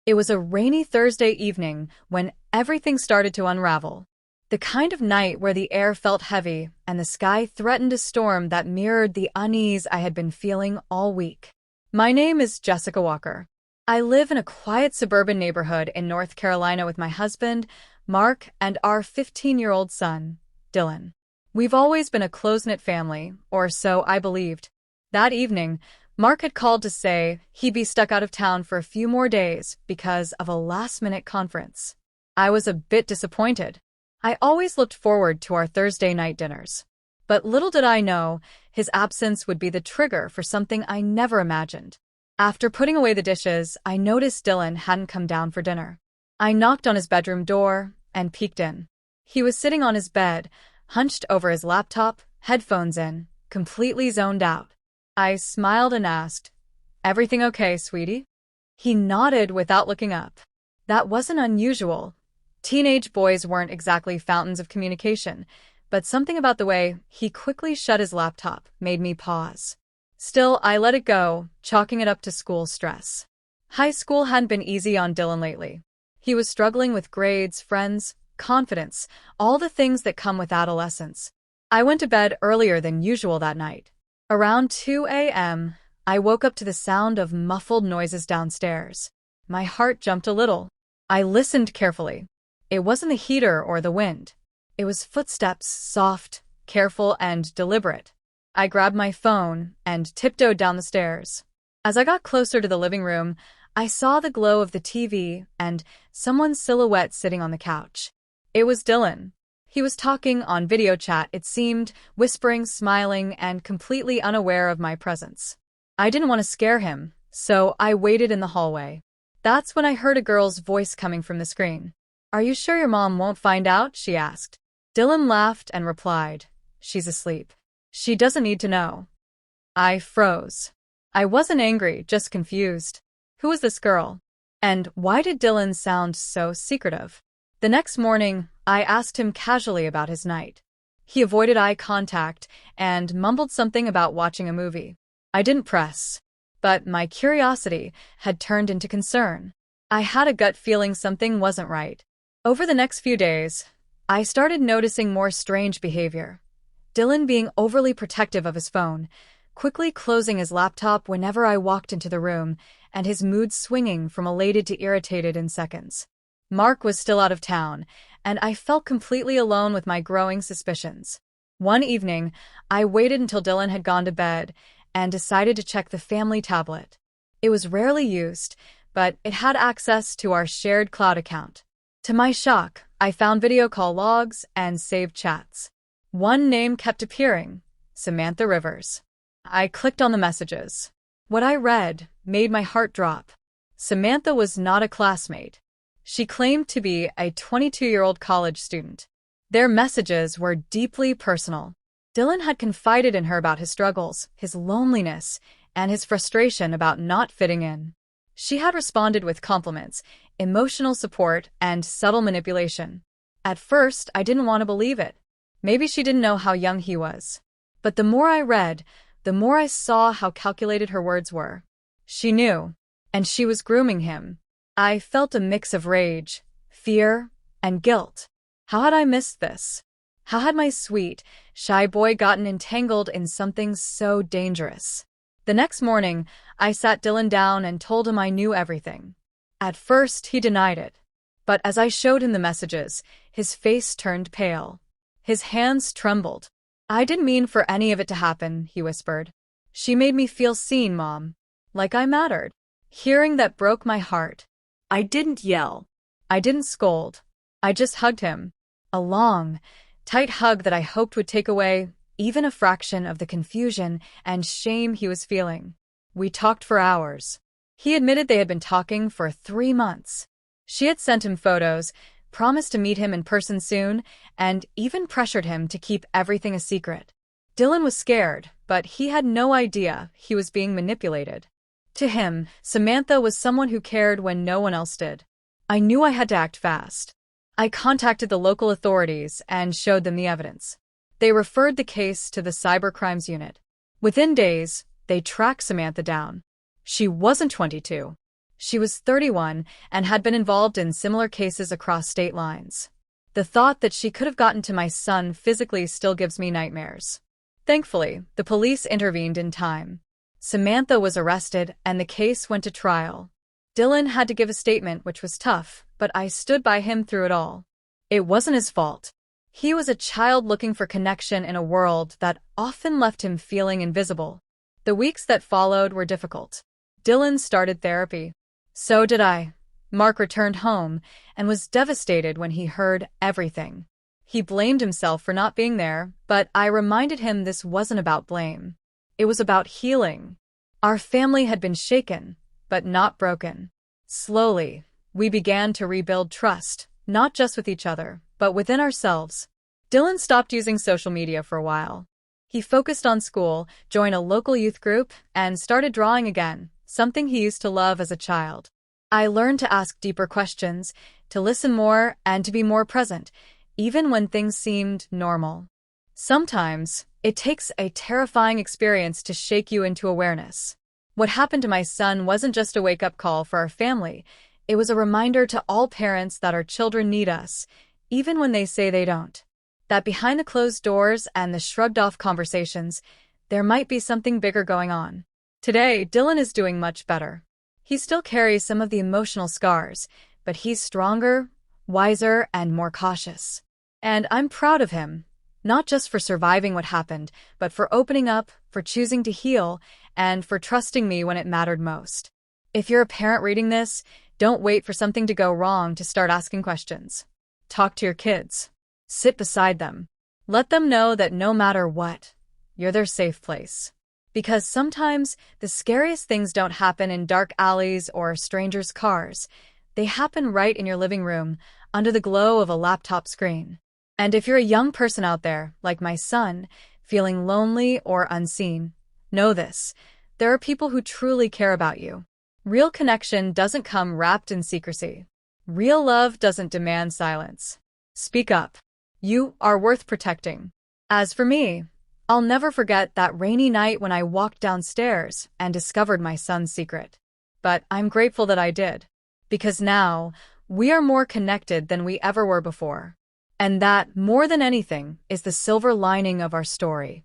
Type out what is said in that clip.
It was a rainy Thursday evening when everything started to unravel. The kind of night where the air felt heavy and the sky threatened a storm that mirrored the unease I had been feeling all week. My name is Jessica Walker. I live in a quiet suburban neighborhood in North Carolina with my husband, Mark, and our 15-year-old son, Dylan. We've always been a close-knit family, or so I believed. That evening, Mark had called to say he'd be stuck out of town for a few more days because of a last-minute conference. I was a bit disappointed. I always looked forward to our Thursday night dinners. But little did I know, his absence would be the trigger for something I never imagined. After putting away the dishes, I noticed Dylan hadn't come down for dinner. I knocked on his bedroom door and peeked in. He was sitting on his bed, hunched over his laptop, headphones in, completely zoned out. I smiled and asked, "Everything okay, sweetie?" He nodded without looking up. That wasn't unusual. Teenage boys weren't exactly fountains of communication, but something about the way he quickly shut his laptop made me pause. Still, I let it go, chalking it up to school stress. High school hadn't been easy on Dylan lately. He was struggling with grades, friends, confidence, all the things that come with adolescence. I went to bed earlier than usual that night. Around 2 a.m., I woke up to the sound of muffled noises downstairs. My heart jumped a little. I listened carefully. It wasn't the heater or the wind. It was footsteps, soft, careful, and deliberate. I grabbed my phone and tiptoed down the stairs. As I got closer to the living room, I saw the glow of the TV and someone's silhouette sitting on the couch. It was Dylan. He was talking on video chat, it seemed, whispering, smiling, and completely unaware of my presence. I didn't want to scare him, so I waited in the hallway. That's when I heard a girl's voice coming from the screen. "Are you sure your mom won't find out?" she asked. Dylan laughed and replied, "She's asleep. She doesn't need to know." I froze. I wasn't angry, just confused. Who was this girl? And why did Dylan sound so secretive? The next morning, I asked him casually about his night. He avoided eye contact and mumbled something about watching a movie. I didn't press, but my curiosity had turned into concern. I had a gut feeling something wasn't right. Over the next few days, I started noticing more strange behavior. Dylan being overly protective of his phone, quickly closing his laptop whenever I walked into the room, and his mood swinging from elated to irritated in seconds. Mark was still out of town, and I felt completely alone with my growing suspicions. One evening, I waited until Dylan had gone to bed and decided to check the family tablet. It was rarely used, but it had access to our shared cloud account. To my shock, I found video call logs and saved chats. One name kept appearing, Samantha Rivers. I clicked on the messages. What I read made my heart drop. Samantha was not a classmate. She claimed to be a 22-year-old college student. Their messages were deeply personal. Dylan had confided in her about his struggles, his loneliness, and his frustration about not fitting in. She had responded with compliments, emotional support, and subtle manipulation. At first, I didn't want to believe it. Maybe she didn't know how young he was. But the more I read, the more I saw how calculated her words were. She knew, and she was grooming him. I felt a mix of rage, fear, and guilt. How had I missed this? How had my sweet, shy boy gotten entangled in something so dangerous? The next morning, I sat Dylan down and told him I knew everything. At first, he denied it. But as I showed him the messages, his face turned pale. His hands trembled. "I didn't mean for any of it to happen," he whispered. "She made me feel seen, Mom. Like I mattered." Hearing that broke my heart. I didn't yell. I didn't scold. I just hugged him. A long, tight hug that I hoped would take away even a fraction of the confusion and shame he was feeling. We talked for hours. He admitted they had been talking for 3 months. She had sent him photos, promised to meet him in person soon, and even pressured him to keep everything a secret. Dylan was scared, but he had no idea he was being manipulated. To him, Samantha was someone who cared when no one else did. I knew I had to act fast. I contacted the local authorities and showed them the evidence. They referred the case to the cybercrimes unit. Within days, they tracked Samantha down. She wasn't 22. She was 31 and had been involved in similar cases across state lines. The thought that she could have gotten to my son physically still gives me nightmares. Thankfully, the police intervened in time. Samantha was arrested and the case went to trial. Dylan had to give a statement, which was tough, but I stood by him through it all. It wasn't his fault. He was a child looking for connection in a world that often left him feeling invisible. The weeks that followed were difficult. Dylan started therapy. So did I. Mark returned home and was devastated when he heard everything. He blamed himself for not being there, but I reminded him this wasn't about blame. It was about healing. Our family had been shaken, but not broken. Slowly, we began to rebuild trust, not just with each other, but within ourselves. Dylan stopped using social media for a while. He focused on school, joined a local youth group, and started drawing again, something he used to love as a child. I learned to ask deeper questions, to listen more, and to be more present, even when things seemed normal. Sometimes, it takes a terrifying experience to shake you into awareness. What happened to my son wasn't just a wake-up call for our family. It was a reminder to all parents that our children need us, even when they say they don't. That behind the closed doors and the shrugged-off conversations, there might be something bigger going on. Today, Dylan is doing much better. He still carries some of the emotional scars, but he's stronger, wiser, and more cautious. And I'm proud of him, not just for surviving what happened, but for opening up, for choosing to heal, and for trusting me when it mattered most. If you're a parent reading this, don't wait for something to go wrong to start asking questions. Talk to your kids. Sit beside them. Let them know that no matter what, you're their safe place. Because sometimes the scariest things don't happen in dark alleys or strangers' cars. They happen right in your living room, under the glow of a laptop screen. And if you're a young person out there, like my son, feeling lonely or unseen, know this: there are people who truly care about you. Real connection doesn't come wrapped in secrecy. Real love doesn't demand silence. Speak up. You are worth protecting. As for me, I'll never forget that rainy night when I walked downstairs and discovered my son's secret. But I'm grateful that I did. Because now, we are more connected than we ever were before. And that, more than anything, is the silver lining of our story.